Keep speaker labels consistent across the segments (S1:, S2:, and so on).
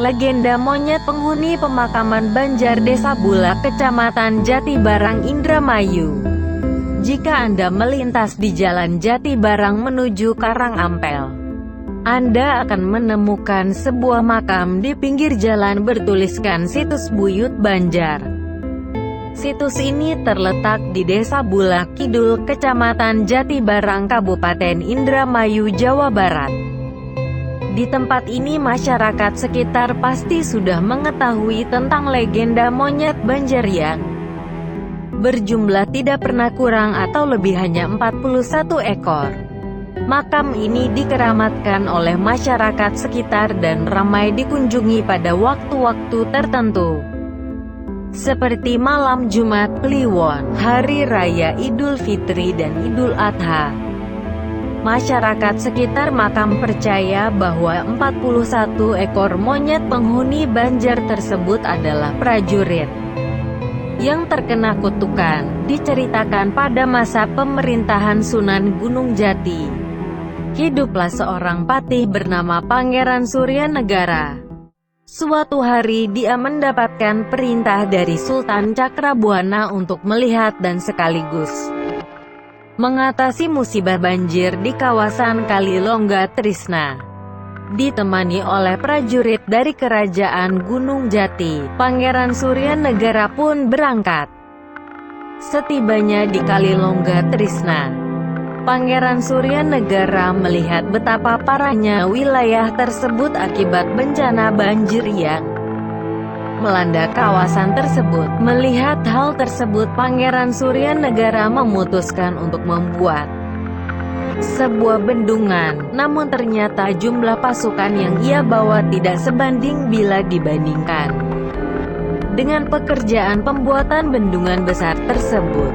S1: Legenda monyet penghuni pemakaman Banjar Desa Bulak Kecamatan Jatibarang Indramayu. Jika Anda melintas di Jalan Jatibarang menuju Karangampel, Anda akan menemukan sebuah makam di pinggir jalan bertuliskan Situs Buyut Banjar. Situs ini terletak di Desa Bulak Kidul, Kecamatan Jatibarang, Kabupaten Indramayu, Jawa Barat. Di tempat ini masyarakat sekitar pasti sudah mengetahui tentang legenda monyet Banjar yang berjumlah tidak pernah kurang atau lebih hanya 41 ekor. Makam ini dikeramatkan oleh masyarakat sekitar dan ramai dikunjungi pada waktu-waktu tertentu, seperti malam Jumat Kliwon, Hari Raya Idul Fitri dan Idul Adha. Masyarakat sekitar makam percaya bahwa 41 ekor monyet penghuni Banjar tersebut adalah prajurit yang terkena kutukan. Diceritakan pada masa pemerintahan Sunan Gunung Jati, hiduplah seorang patih bernama Pangeran Suryanegara. Suatu hari dia mendapatkan perintah dari Sultan Cakrabuana untuk melihat dan sekaligus mengatasi musibah banjir di kawasan Kalilongga Trisna. Ditemani oleh prajurit dari Kerajaan Gunung Jati, Pangeran Suryanegara pun berangkat. Setibanya di Kalilongga Trisna, Pangeran Suryanegara melihat betapa parahnya wilayah tersebut akibat bencana banjir yang melanda kawasan tersebut. Melihat hal tersebut, Pangeran Suryanegara memutuskan untuk membuat sebuah bendungan. Namun ternyata jumlah pasukan yang ia bawa tidak sebanding bila dibandingkan dengan pekerjaan pembuatan bendungan besar tersebut.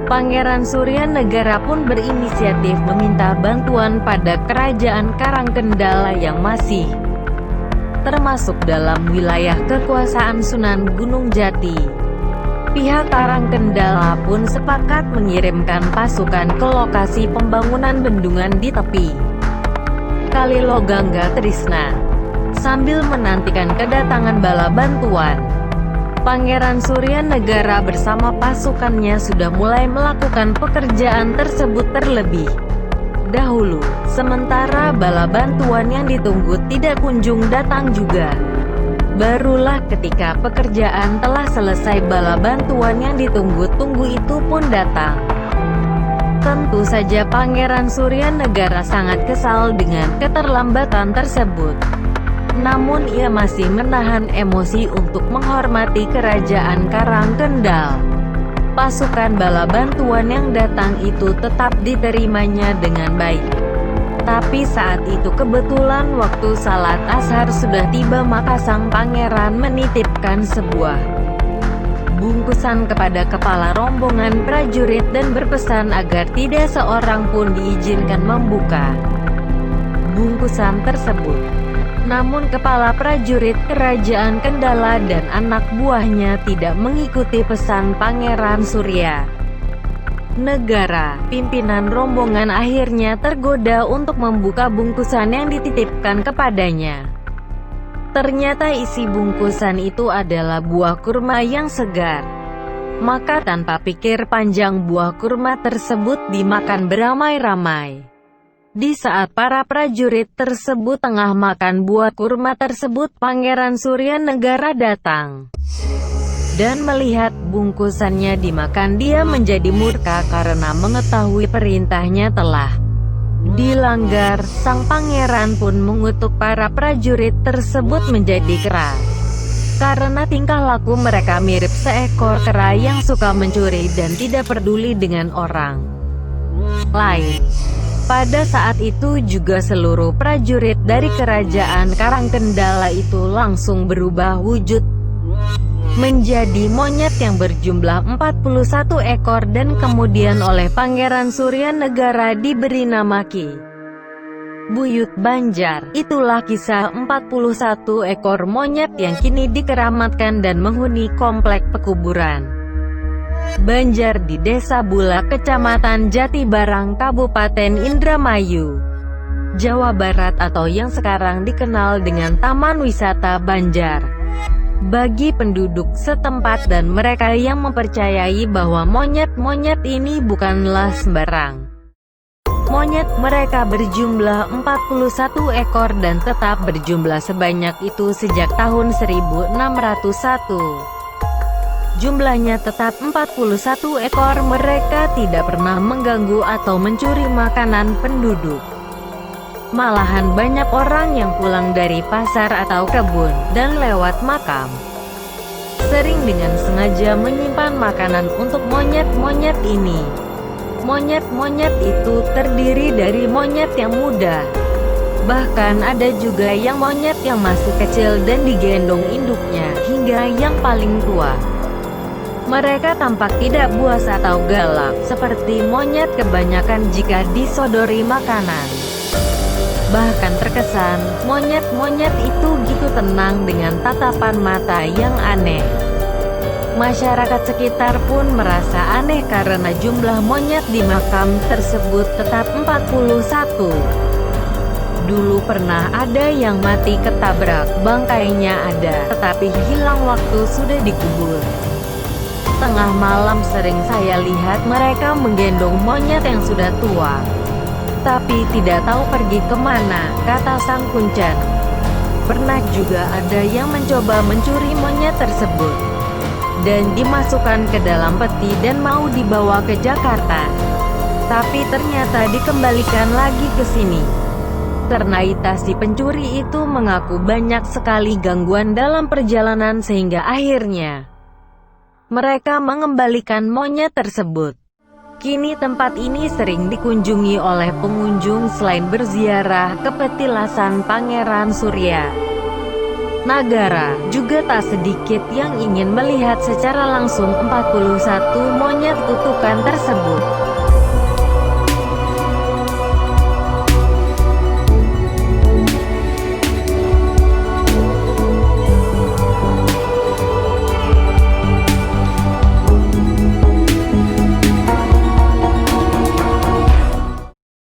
S1: Pangeran Suryanegara pun berinisiatif meminta bantuan pada Kerajaan Karangkendala yang masih termasuk dalam wilayah kekuasaan Sunan Gunung Jati. Pihak Karangkendala pun sepakat mengirimkan pasukan ke lokasi pembangunan bendungan di tepi Kalilongga Trisna. Sambil menantikan kedatangan bala bantuan, Pangeran Suryanegara bersama pasukannya sudah mulai melakukan pekerjaan tersebut terlebih dahulu. Sementara bala bantuan yang ditunggu tidak kunjung datang juga. Barulah ketika pekerjaan telah selesai, bala bantuan yang ditunggu-tunggu itu pun datang. Tentu saja Pangeran Suryanegara sangat kesal dengan keterlambatan tersebut. Namun ia masih menahan emosi untuk menghormati Kerajaan Karangkendal. Pasukan bala bantuan yang datang itu tetap diterimanya dengan baik. Tapi saat itu kebetulan waktu salat ashar sudah tiba, maka sang pangeran menitipkan sebuah bungkusan kepada kepala rombongan prajurit dan berpesan agar tidak seorang pun diizinkan membuka bungkusan tersebut. Namun kepala prajurit Kerajaan Kendala dan anak buahnya tidak mengikuti pesan Pangeran Suryanegara. Pimpinan rombongan akhirnya tergoda untuk membuka bungkusan yang dititipkan kepadanya. Ternyata isi bungkusan itu adalah buah kurma yang segar. Maka tanpa pikir panjang buah kurma tersebut dimakan beramai-ramai. Di saat para prajurit tersebut tengah makan buah kurma tersebut, Pangeran Suryanegara datang dan melihat bungkusannya dimakan. Dia menjadi murka karena mengetahui perintahnya telah dilanggar. Sang pangeran pun mengutuk para prajurit tersebut menjadi kera, karena tingkah laku mereka mirip seekor kera yang suka mencuri dan tidak peduli dengan orang lain. Pada saat itu juga seluruh prajurit dari Kerajaan Karangkendala itu langsung berubah wujud menjadi monyet yang berjumlah 41 ekor dan kemudian oleh Pangeran Suryanegara diberi nama Ki Buyut Banjar. Itulah kisah 41 ekor monyet yang kini dikeramatkan dan menghuni komplek pekuburan Banjar di Desa Bulak, Kecamatan Jatibarang, Kabupaten Indramayu. Jawa Barat atau yang sekarang dikenal dengan Taman Wisata Banjar. Bagi penduduk setempat dan mereka yang mempercayai bahwa monyet-monyet ini bukanlah sembarang monyet, mereka berjumlah 41 ekor dan tetap berjumlah sebanyak itu sejak tahun 1601. Jumlahnya tetap 41 ekor, mereka tidak pernah mengganggu atau mencuri makanan penduduk. Malahan banyak orang yang pulang dari pasar atau kebun, dan lewat makam, sering dengan sengaja menyimpan makanan untuk monyet-monyet ini. Monyet-monyet itu terdiri dari monyet yang muda. Bahkan ada juga yang monyet yang masih kecil dan digendong induknya, hingga yang paling tua. Mereka tampak tidak buas atau galak, seperti monyet kebanyakan jika disodori makanan. Bahkan terkesan, monyet-monyet itu gitu tenang dengan tatapan mata yang aneh. Masyarakat sekitar pun merasa aneh karena jumlah monyet di makam tersebut tetap 41. Dulu pernah ada yang mati ketabrak, bangkainya ada, tetapi hilang waktu sudah dikubur. Tengah malam sering saya lihat mereka menggendong monyet yang sudah tua, tapi tidak tahu pergi kemana, kata sang kuncan. Pernah juga ada yang mencoba mencuri monyet tersebut dan dimasukkan ke dalam peti dan mau dibawa ke Jakarta, tapi ternyata dikembalikan lagi ke sini. Ternyata si pencuri itu mengaku banyak sekali gangguan dalam perjalanan sehingga akhirnya mereka mengembalikan monyet tersebut. Kini tempat ini sering dikunjungi oleh pengunjung selain berziarah ke petilasan Pangeran Surya Nagara, juga tak sedikit yang ingin melihat secara langsung 41 monyet kutukan tersebut.